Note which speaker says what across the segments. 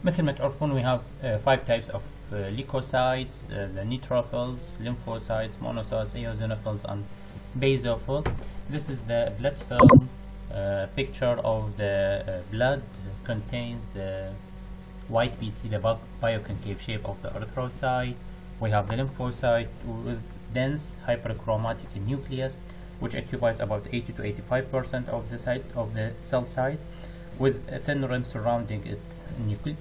Speaker 1: مثل ما تعرفون we have five types of leukocytes, the neutrophils, lymphocytes, monocytes, eosinophils and basophils. This is the blood film picture of the blood contains the white BC, the bioconcave shape of the erythrocyte. We have the lymphocyte with dense hyperchromatic nucleus, which occupies about 80 to 85% of the site of the cell size, with a thin rim surrounding its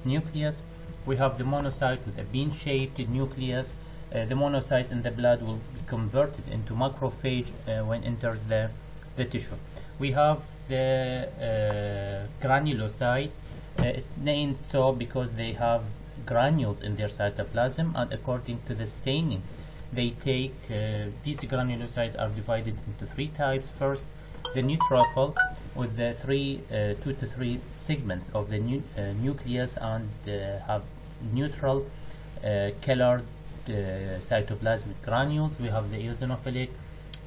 Speaker 1: nucleus. We have the monocyte with a bean-shaped nucleus. The monocytes in the blood will be converted into macrophage when enters the tissue. We have the granulocyte. It's named so because they have granules in their cytoplasm, and according to the staining they take, these granulocytes are divided into three types. First, the neutrophil with the 2 to 3 segments of the nucleus and have neutral colored cytoplasmic granules. We have the eosinophilic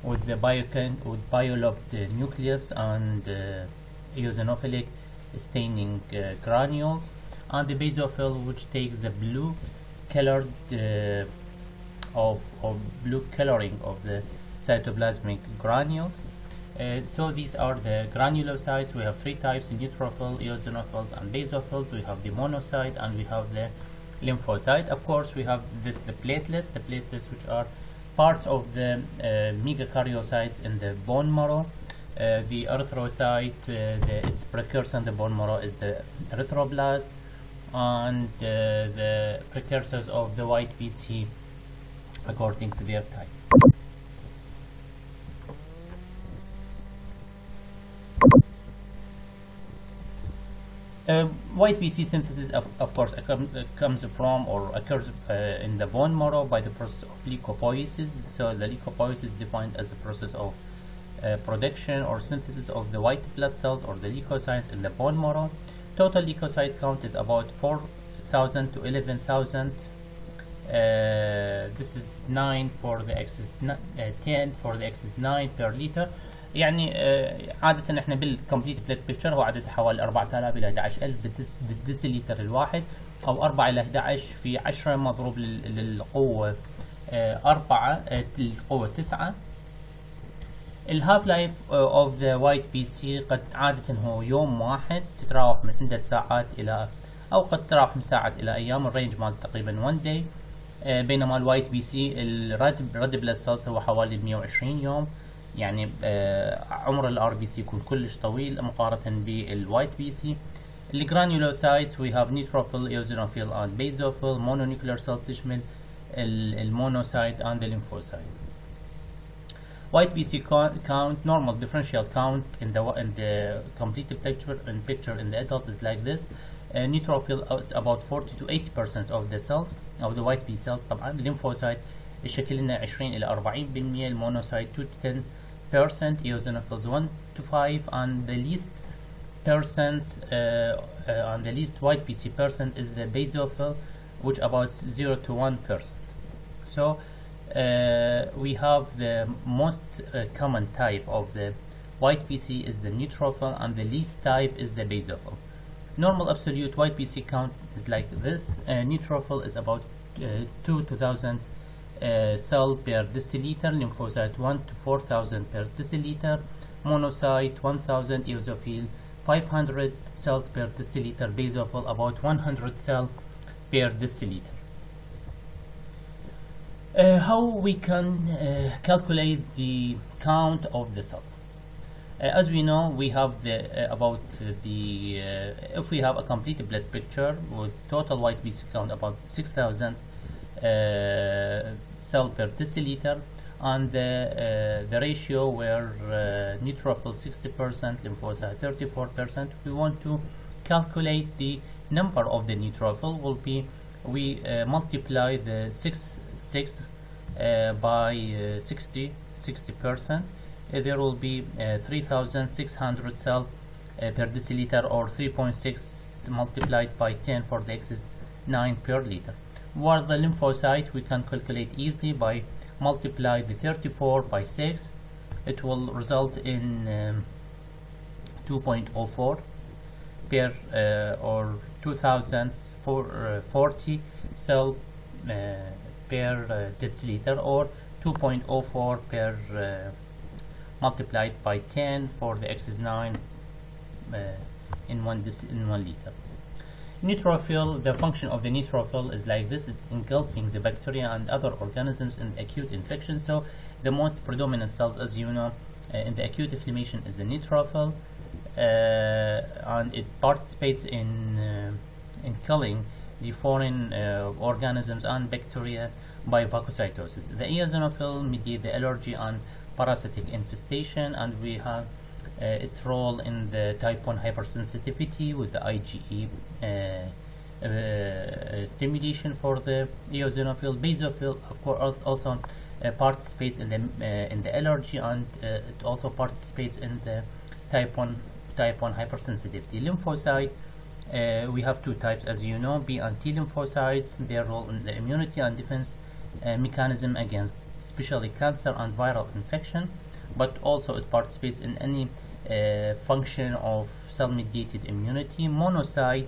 Speaker 1: with the biolobed nucleus and eosinophilic staining granules, and the basophil, which takes the blue colored blue coloring of the cytoplasmic granules. So these are the granulocytes. We have three types: neutrophil, eosinophils and basophils. We have the monocyte and we have the lymphocyte. Of course, we have the platelets which are part of the megakaryocytes in the bone marrow. The erythrocyte, its precursor in the bone marrow is the erythroblast, and the precursors of the white BC according to their type. White BC synthesis of course comes from or occurs in the bone marrow by the process of leukopoiesis. So the leukopoiesis is defined as the process of production or synthesis of the white blood cells or the leukocytes in the bone marrow. Total leukocyte count is about 4,000 to 11,000. This is 9 for the axis 10 for the axis 9 per liter. يعني عادة احنا بالكمبليت بلاد بيكتشر هو عادة حوالي 4000 إلى 11000 بالديسيليتر الواحد، أو 4 إلى 11 في 10 مضروب للقوة 4 للقوة 9. الهاف لايف اوف ذا وايت بي سي قد عادة هو يوم واحد، تتراوح من عدة ساعات إلى أو قد تتراوح من ساعات إلى أيام. الرينج مال تقريبا 1 day. بينما الوايت بي سي الرد بلاد سيلز هو حوالي 120 يوم. يعني عمر الار بي سي يكون كلش طويل مقارنة بالوايت بي سي. الجرانيولوسايتس we have neutrophil, eosinophil and basophil. mononuclear cells تشمل المونوسايت and the lymphocyte. White BC count, normal differential count in the completed picture in the adult is like this. Neutrophil it's about 40 to 80% of the cells of the white B cells. طبعا lymphocyte الشكل لنا 20 إلى 40%. المونوسايت 2 to 10%. eosinophils 1 to 5, and the least percent and the least white BC percent is the basophil, which about 0 to 1%. So we have the most common type of the white BC is the neutrophil, and the least type is the basophil. Normal absolute white BC count is like this. Neutrophil is about 2 to 1,000 cell per deciliter. Lymphocyte 1 to 4,000 per deciliter. Monocyte 1,000. eosinophil 500 cells per deciliter. Basophil about 100 cell per deciliter. How we can calculate the count of the cells? As we know, we have the if we have a complete blood picture with total white BC count about 6,000 cell per deciliter, and the ratio where neutrophil 60%, lymphocyte 34%. We want to calculate the number of the neutrophil. Will be we multiply the 6 by 60%. There will be 3,600 cell per deciliter, or 3.6 multiplied by 10 for the axis 9 per liter. While the lymphocyte we can calculate easily by multiply the 34 by 6. It will result in 2.04. per or 2040 cell per deciliter, or 2.04 per multiplied by 10 for the x is 9 in 1 liter. Neutrophil, the function of the neutrophil is like this. It's engulfing the bacteria and other organisms in acute infection. So the most predominant cells, as you know, in the acute inflammation is the neutrophil, and it participates in killing the foreign organisms and bacteria by phagocytosis. The eosinophil mediate the allergy and parasitic infestation, and we have its role in the type 1 hypersensitivity with the IgE stimulation for the eosinophil. Basophil, of course, also participates in the allergy, and it also participates in the type 1 hypersensitivity. Lymphocyte, we have two types, as you know, B and T lymphocytes. Their role in the immunity and defense mechanism against especially cancer and viral infection, but also it participates in any function of cell-mediated immunity. Monocyte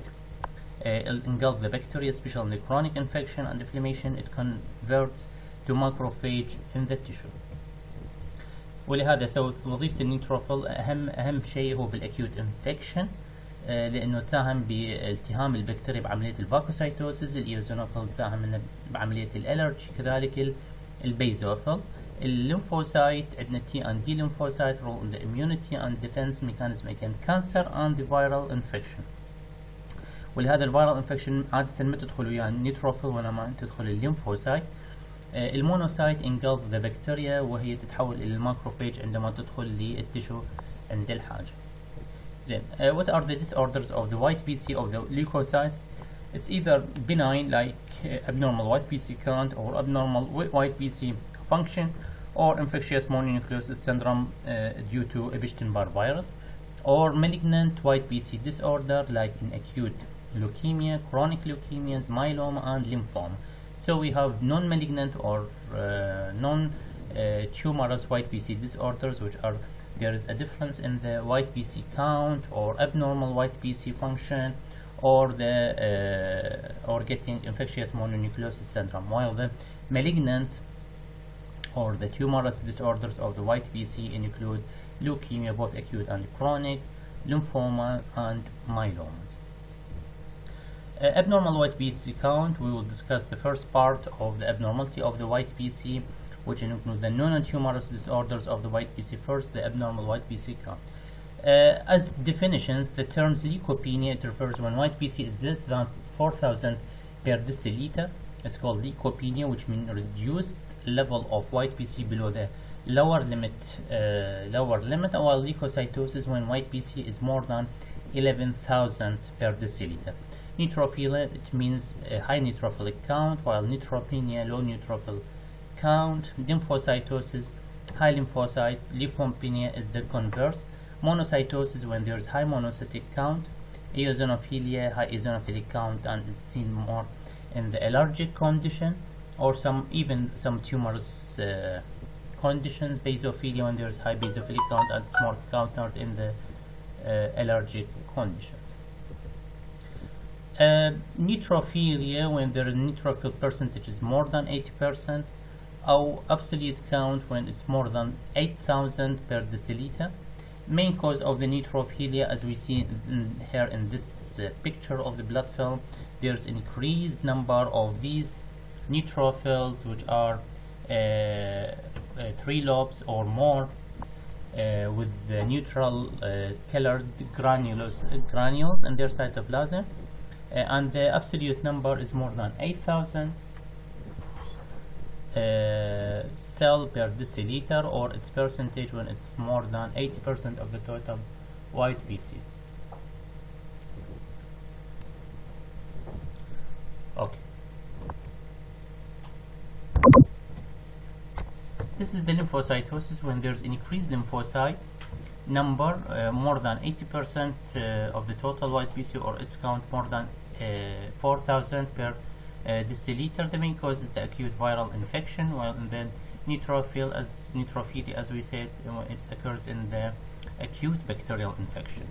Speaker 1: engulf the bacteria, especially in the chronic infection and inflammation. It converts to macrophage in the tissue. ولهذا وظيفة النيوتروفيل أهم شيء هو بالأكيوت انفكشن، لأنه تساهم بالتهام البكتيريا بعملية الفاكوسايتوسيس. الإيوزينوفيل تساهم بعملية الألرجي، كذلك البيزوفيل. الليمفوسايت عندنا T and B lymphocyte role in the immunity and defense mechanism against cancer and the viral infection. ولهذا الفيرال انفكشن عادة ما تدخل وياه النيوتروفيل ولا ما تدخل الليمفوسايت. المونوسايت engulf the bacteria، وهي تتحول إلى الماكروفاج عندما تدخل للتشو عند الحاجة. زين، what are the disorders of the white PC of the leukocytes? It's either benign like abnormal white PC count or abnormal white PC function, or infectious mononucleosis syndrome due to Epstein-Barr virus, or malignant white PC disorder like in acute leukemia, chronic leukemias, myeloma, and lymphoma. So we have non-malignant or non-tumorous white PC disorders, which are there is a difference in the white PC count or abnormal white PC function, or the or getting infectious mononucleosis syndrome, while the malignant or the tumorous disorders of the white PC include leukemia, both acute and chronic, lymphoma, and myelomas. Abnormal white PC count, we will discuss the first part of the abnormality of the white PC, which include the non-tumorous disorders of the white PC. First, the abnormal white PC count. As definitions, the terms leukopenia, it refers when white PC is less than 4,000 per deciliter. It's called leukopenia, which means reduced level of white PC below the lower limit, while leukocytosis when white PC is more than 11,000 per deciliter. Neutrophilia, it means a high neutrophilic count, while neutropenia, low neutrophil count. Lymphocytosis, high lymphocyte. Lymphopenia is the converse. Monocytosis when there is high monocytic count. Eosinophilia, high eosinophilic count, and it's seen more in the allergic condition, or some tumorous conditions. Basophilia when there is high basophilic count, and it's more countered in the allergic conditions. Neutrophilia when the neutrophil percentage is more than 80%, or absolute count when it's more than 8,000 per deciliter. Main cause of the neutrophilia, as we see here in this picture of the blood film, there's increased number of these neutrophils, which are 3 lobes or more, with the neutral colored granules in their cytoplasm, and the absolute number is more than 8,000 cell per deciliter, or its percentage when it's more than 80% of the total white PC. Okay. This is the lymphocytosis when there's increased lymphocyte number, more than 80% of the total white PC, or its count more than 4,000 per deciliter. The main cause is the acute viral infection, while in the neutrophilia, as we said, it occurs in the acute bacterial infection.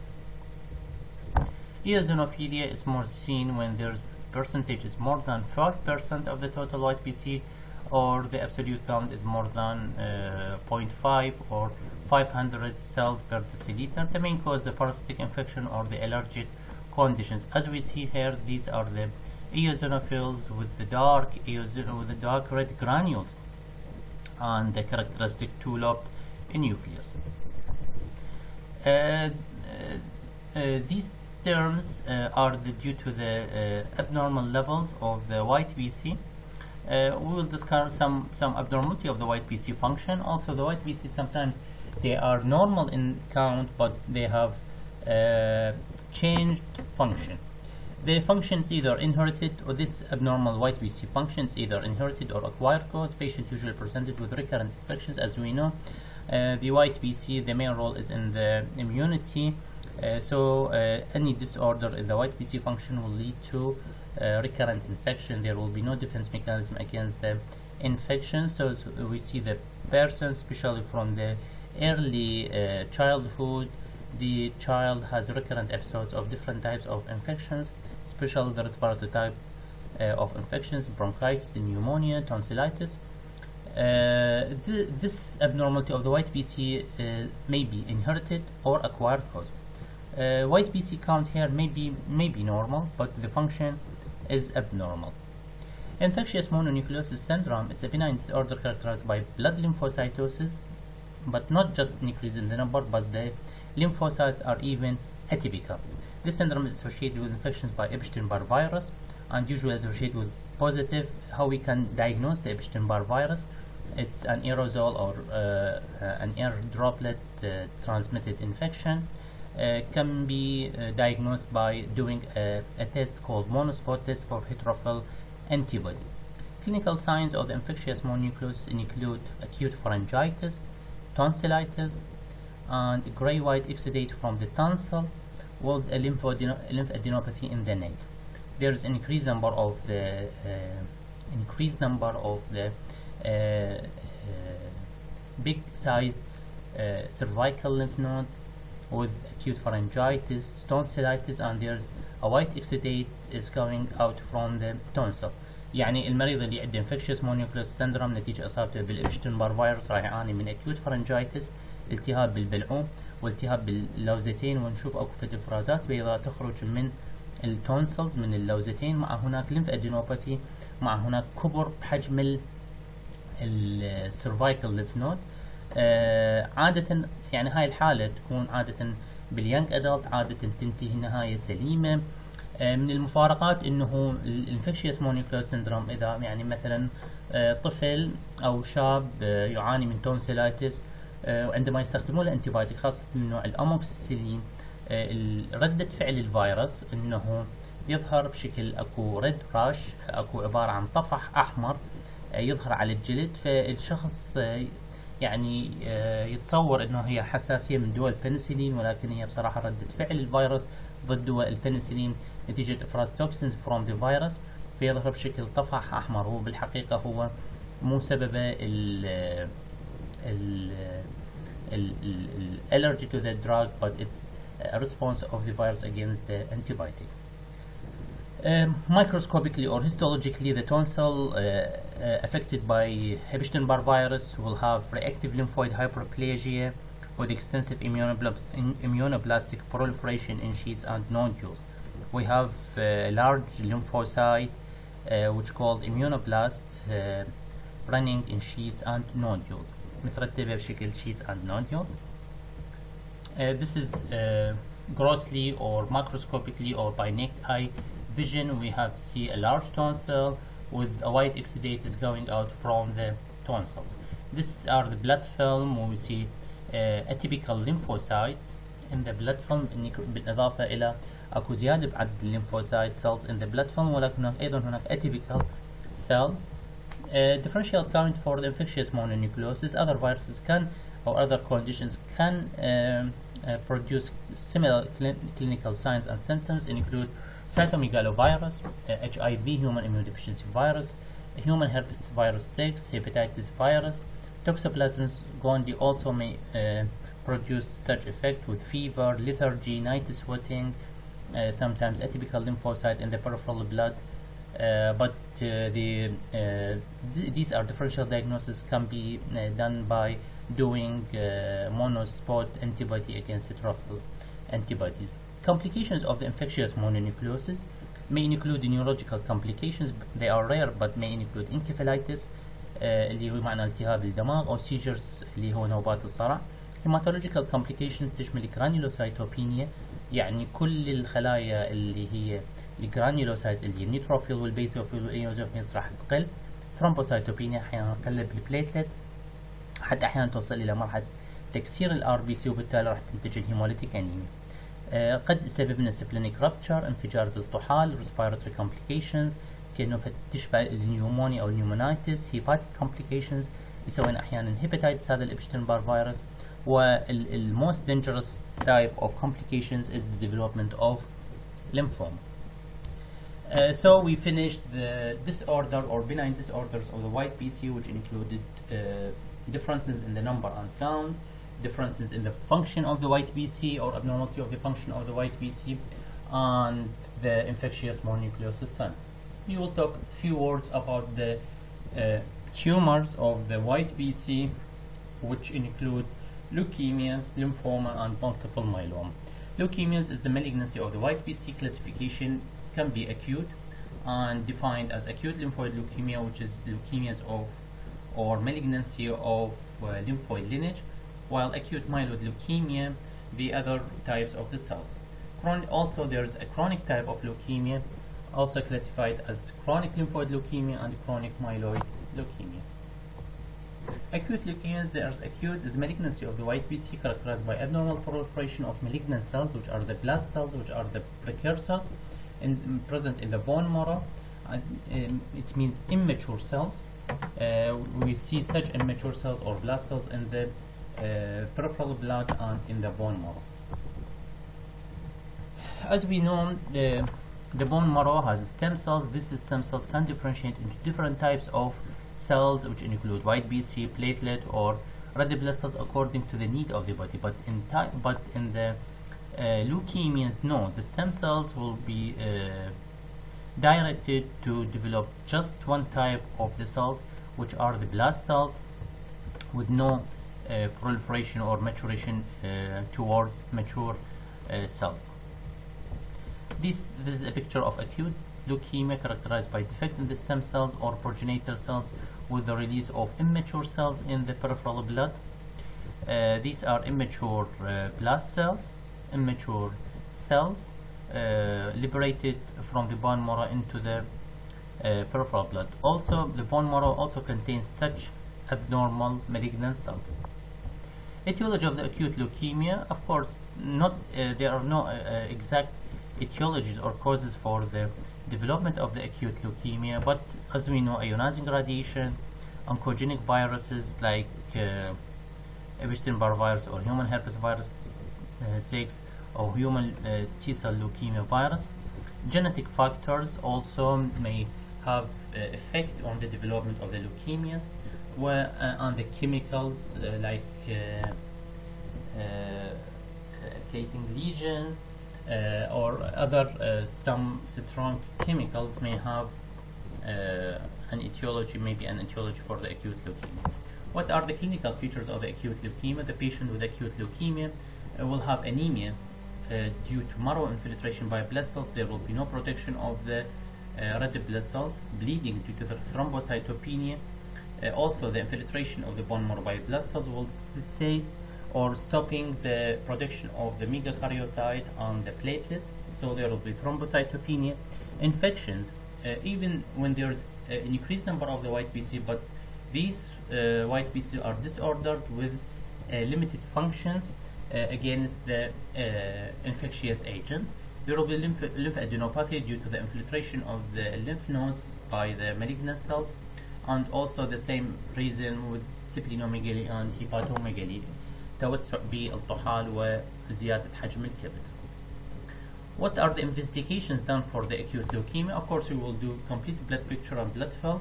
Speaker 1: Eosinophilia is more seen when there's percentage is more than 5% of the total white PC, or the absolute count is more than 0.5 or 500 cells per deciliter. The main cause the parasitic infection or the allergic conditions. As we see here, these are the eosinophils with the dark red granules and the characteristic two-lobed nucleus. These terms are due to the abnormal levels of the white PC. We will discuss some abnormality of the white PC function. Also, the white PC sometimes they are normal in count, but they have changed function. The function is either inherited, or this abnormal white PC function is either inherited or acquired cause. Patient usually presented with recurrent infections. As we know, the white PC, the main role is in the immunity. So any disorder in the white PC function will lead to recurrent infection. There will be no defense mechanism against the infection. So we see the person, especially from the early childhood, the child has recurrent episodes of different types of infections, especially the respiratory type of infections, bronchitis, pneumonia, tonsillitis. This abnormality of the white PC may be inherited or acquired cause. White PC count here may be normal, but the function is abnormal. Infectious mononucleosis syndrome is a benign disorder characterized by blood lymphocytosis, but not just increase in the number, but the lymphocytes are even atypical. This syndrome is associated with infections by Epstein-Barr virus and usually associated with positive. How we can diagnose the Epstein-Barr virus? It's an aerosol or an air droplets transmitted infection. Can be diagnosed by doing a test called monospot test for neutrophil antibody. Clinical signs of the infectious mononucleosis include acute pharyngitis, tonsillitis, and gray-white exudate from the tonsil with a lymphadenopathy in the neck. There is an increased number of the big-sized cervical lymph nodes with acute pharyngitis, tonsillitis, and there's a white exudate is coming out from the tonsil. يعني المريض اللي عنده infectious mononucleosis syndrome نتيجة إصابته بالإبشتين بار فيروس راح يعاني من acute pharyngitis، التهاب بالبلعوم والتهاب باللوزتين، ونشوف اكو افرازات بيضاء تخرج من التونسلز من اللوزتين، مع هناك lymph adenopathy، مع هناك كبر بحجم السيرفايكال ليف نود. عادة يعني هاي الحالة تكون عادة باليانج ادلت، عادة تنتهي نهاية سليمة. من المفارقات انه الانفكشيوس مونوكلوز سندروم اذا يعني مثلا طفل او شاب يعاني من تونسيلايتس، وعندما يستخدمون الانتيبايوتيك خاصة من نوع الاموكسيسيلين، ردة فعل الفيروس انه يظهر بشكل اكو ريد راش، اكو عبارة عن طفح احمر يظهر على الجلد، فالشخص يعني يتصور انه هي حساسية من دواء البنسلين، ولكن هي بصراحة ردة فعل الفيروس ضد دواء البنسلين نتيجة افراز توكسينز فروم ذا فيروس، فيظهر بشكل طفح احمر. هو بالحقيقة هو مو سببه allergy to the drug, but it's a response of the virus against the antibiotic. Microscopically or histologically, the tonsil affected by Epstein-Barr virus will have reactive lymphoid hyperplasia with extensive immunoblastic proliferation in sheaths and nodules. We have large lymphocyte which called immunoblast running in sheaths and nodules. مترتبة بشكل sheaths and nodules. This is grossly or macroscopically or by naked eye vision. We have see a large tonsil with a white exudates going out from the tonsils. These are the blood film, we see atypical lymphocytes in the blood film، بالإضافة إلى أكو زيادة بعدد الليمفوسايت cells in the blood film، ولكن أيضا هناك atypical cells. Differential count for the infectious mononucleosis. Other viruses can or other conditions can produce similar clinical signs and symptoms, include cytomegalovirus, HIV, human immunodeficiency virus, human herpes virus 6, hepatitis virus. Toxoplasmosis gondii also may produce such effect with fever, lethargy, night sweating, sometimes atypical lymphocyte in the peripheral blood, but these are differential diagnosis can be done by doing monospot antibody against neutrophil antibodies. Complications of the infectious mononucleosis may include neurological complications. They are rare but may include encephalitis اللي هو معنى التهاب الدماغ أو seizures اللي هو نوبات الصرع. hematological complications تشمل granulocytopenia، يعني كل الخلايا اللي هي الجرانيولوسايتس اللي هي النيوتروفيل والبيزوفيل والايوزوفيل راح تقل. ثرومبوسايتوبينيا احيانا تقلب البليتلت، حتى احيانا توصل الى مرحله تكسير الار بي سي، وبالتالي راح تنتج الهيموليتيك انيميا. قد يسبب لنا سبلينيك رابتشر، انفجار بالطحال، ريسبيراتوري كومبليكيشنز كانه تشبه النيومونيا او النيومونايتس، هيباتيك كومبليكيشنز يسوون احيانا هيباتايتس هذا الابشتين بار فيروس. والموست dangerous type of complications is the development of lymphoma. So we finished the disorder or benign disorders of the white BC, which included differences in the number and count, differences in the function of the white BC or abnormality of the function of the white BC, and the infectious mononucleosis sign. We will talk a few words about the tumors of the white BC, which include leukemias, lymphoma, and multiple myeloma. Leukemias is the malignancy of the white BC. Classification can be acute and defined as acute lymphoid leukemia, which is leukemias of or malignancy of lymphoid lineage, while acute myeloid leukemia, the other types of the cells. Also, there's a chronic type of leukemia, also classified as chronic lymphoid leukemia and chronic myeloid leukemia. Acute leukemias, there's acute is malignancy of the white BC characterized by abnormal proliferation of malignant cells, which are the blast cells, which are the precursors present in the bone marrow. And, it means immature cells. We see such immature cells or blast cells in the peripheral blood and in the bone marrow. As we know, the bone marrow has stem cells. These stem cells can differentiate into different types of cells, which include white BC, platelet, or red blood cells according to the need of the body. But in the leukemias, no, the stem cells will be directed to develop just one type of the cells, which are the blast cells, with no proliferation or maturation towards mature cells. This is a picture of acute leukemia characterized by defect in the stem cells or progenitor cells with the release of immature cells in the peripheral blood. These are immature blast cells, immature cells liberated from the bone marrow into the peripheral blood. Also, the bone marrow also contains such abnormal malignant cells. Etiology of the acute leukemia, of course, there are no exact etiologies or causes for the development of the acute leukemia, but as we know, ionizing radiation, oncogenic viruses like Epstein-Barr virus or human herpes virus 6 or human T-cell leukemia virus. Genetic factors also may have effect on the development of the leukemias, on the chemicals like plating lesions or other some strong chemicals may have an etiology, maybe an etiology for the acute leukemia. What are the clinical features of the acute leukemia? The patient with acute leukemia will have anemia due to marrow infiltration by blood cells. There will be no protection of the red blood cells, bleeding due to the thrombocytopenia. Also, the infiltration of the bone marrow by blood cells will cease or stopping the production of the megakaryocyte and the platelets, so there will be thrombocytopenia. Infections, even when there's an increased number of the white BC, but these white BC are disordered with limited functions against the infectious agent. There will be lymphadenopathy due to the infiltration of the lymph nodes by the malignant cells, and also the same reason with splenomegaly and hepatomegaly. توسع بالطحال وزيادة حجم الكبد. What are the investigations done for the acute leukemia? Of course, we will do complete blood picture and blood film.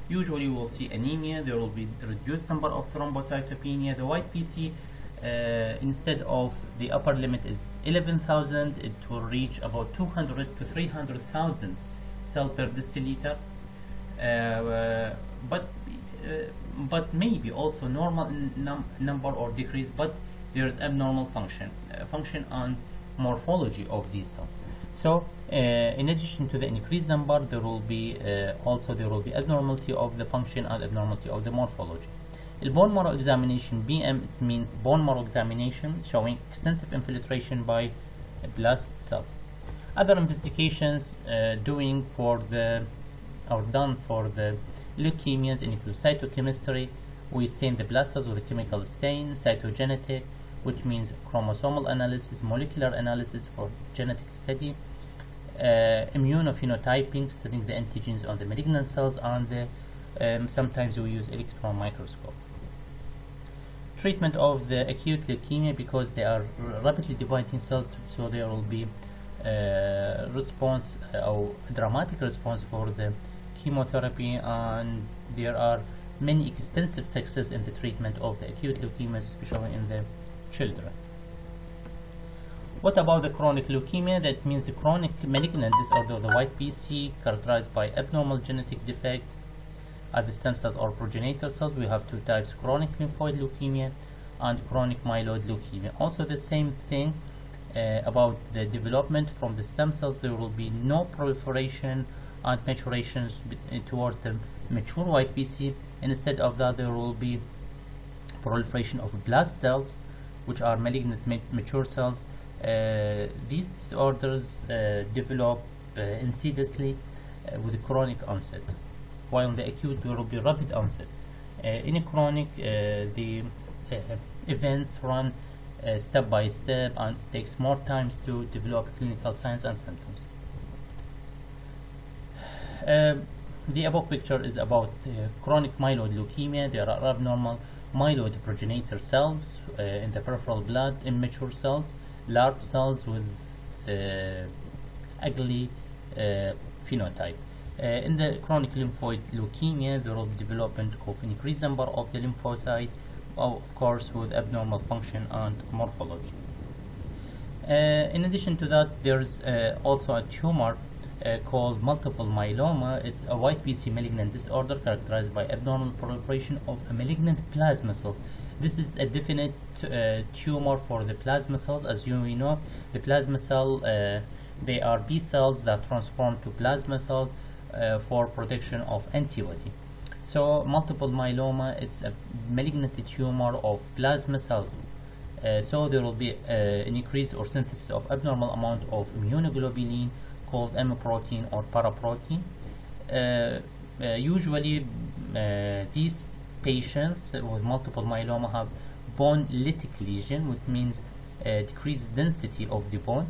Speaker 1: Usually, we will see anemia. There will be reduced number of thrombocytopenia. The white BC instead of the upper limit is 11,000, it will reach about 200 to 300,000 cell per deciliter. But maybe also normal number or decrease, but there is abnormal function on morphology of these cells. So in addition to the increased number, there will be abnormality of the function and abnormality of the morphology. The bone marrow examination, BM, it means bone marrow examination showing extensive infiltration by a blast cell. Other investigations done for the leukemias include cytochemistry. We stain the blast cells with a chemical stain, cytogenetic, which means chromosomal analysis, molecular analysis for genetic study, immunophenotyping, studying the antigens on the malignant cells, and sometimes we use electron microscope. Treatment of the acute leukemia, because they are rapidly dividing cells, so there will be response or dramatic response for the chemotherapy, and there are many extensive success in the treatment of the acute leukemias, especially in the children. What about the chronic leukemia? That means the chronic malignant disorder of the white PC, characterized by abnormal genetic defect at the stem cells or progenitor cells. We have two types: chronic lymphoid leukemia and chronic myeloid leukemia. Also the same thing about the development from the stem cells. There will be no proliferation and maturation toward the mature white PC. Instead of that, there will be proliferation of blast cells, which are malignant mature cells. These disorders develop insidiously with a chronic onset, while in the acute there will be rapid onset. In a chronic, the events run step by step and takes more time to develop clinical signs and symptoms. The above picture is about chronic myeloid leukemia. There are abnormal myeloid progenitor cells in the peripheral blood, immature cells, large cells with ugly phenotype. In the chronic lymphoid leukemia, there will be development of increased number of the lymphocyte, of course with abnormal function and morphology. In addition to that, there's also a tumor called multiple myeloma. It's a white PC malignant disorder characterized by abnormal proliferation of a malignant plasma cells. This is a definite tumor for the plasma cells. As you know, the plasma cell, they are B cells that transform to plasma cells for production of antibody. So multiple myeloma, it's a malignant tumor of plasma cells. So there will be an increase or synthesis of abnormal amount of immunoglobulin called M protein or paraprotein. Usually these patients with multiple myeloma have bone lytic lesion, which means decreased density of the bone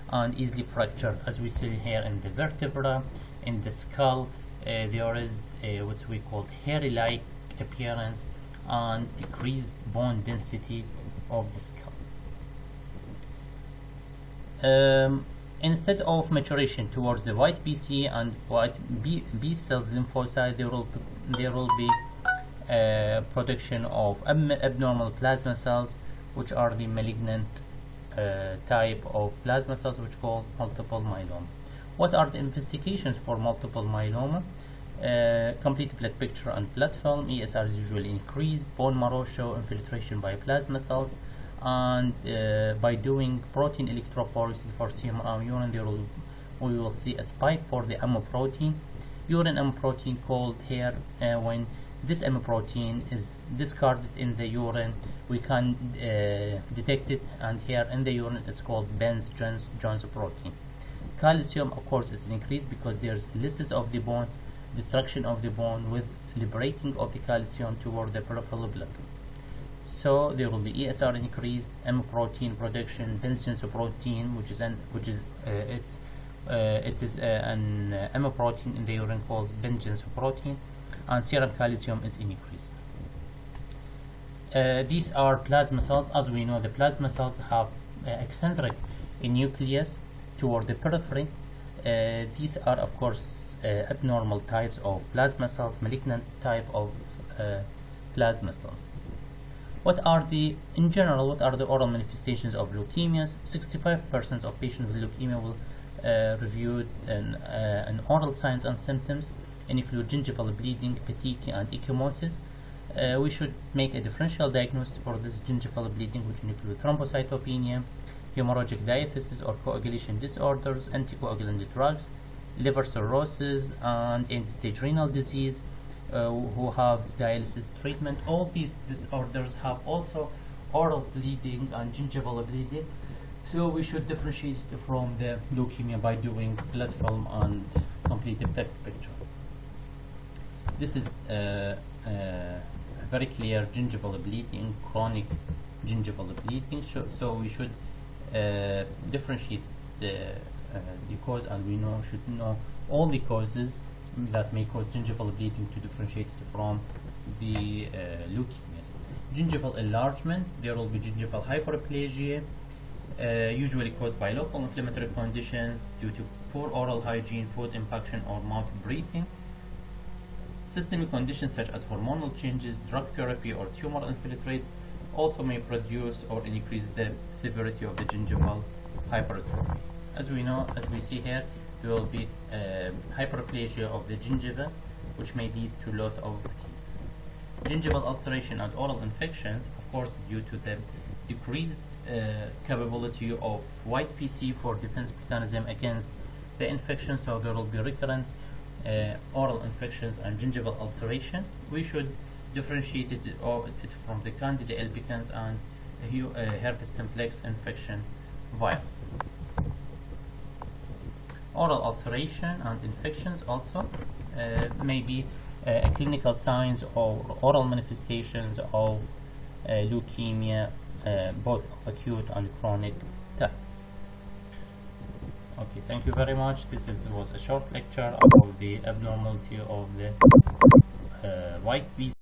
Speaker 1: and easily fractured. As we see here in the vertebra, in the skull, there is what we call hairy-like appearance and decreased bone density of the skull. Instead of maturation towards the white BC and white B cells lymphocyte, there will be production of abnormal plasma cells, which are the malignant type of plasma cells, which called multiple myeloma. What are the investigations for multiple myeloma? Complete blood picture and blood film. ESR is usually increased. Bone marrow show infiltration by plasma cells, and by doing protein electrophoresis for serum and urine, we will see a spike for the M protein. Urine M protein called here when this M protein is discarded in the urine, we can detect it, and here in the urine it's called Jones protein. Calcium, of course, is increased because there's lysis of the bone, destruction of the bone with liberating of the calcium toward the peripheral blood. So there will be ESR increased, M protein production, Jones protein, which is an M protein in the urine called Jones protein, and serum calcium is increased. These are plasma cells. As we know, the plasma cells have eccentric nucleus toward the periphery. These are, of course, abnormal types of plasma cells, malignant type of plasma cells. In general, what are the oral manifestations of leukemias? 65% of patients with leukemia will review an oral signs and symptoms, include gingival bleeding, petechiae, and ecchymosis. We should make a differential diagnosis for this gingival bleeding, which include thrombocytopenia, hemorrhagic diathesis or coagulation disorders, anticoagulant drugs, liver cirrhosis, and end-stage renal disease, who have dialysis treatment. All these disorders have also oral bleeding and gingival bleeding, so we should differentiate it from the leukemia by doing blood film and complete blood picture. This is very clear gingival bleeding, chronic gingival bleeding, so we should differentiate the cause, and we should know all the causes that may cause gingival bleeding to differentiate it from the leukemias. Gingival enlargement, there will be gingival hyperplasia, usually caused by local inflammatory conditions due to poor oral hygiene, food impaction, or mouth breathing. Systemic conditions such as hormonal changes, drug therapy, or tumor infiltrates also may produce or increase the severity of the gingival hypertrophy. As we see here, there will be hyperplasia of the gingiva, which may lead to loss of teeth. Gingival ulceration and oral infections, of course, due to the decreased capability of white PC for defense mechanism against the infection, so there will be recurrent oral infections and gingival ulceration. We should differentiate it from the Candida albicans and herpes simplex infection virus. Oral ulceration and infections also may be clinical signs or oral manifestations of leukemia, both of acute and chronic type. Okay, thank you very much. This was a short lecture about the abnormality of the white PC.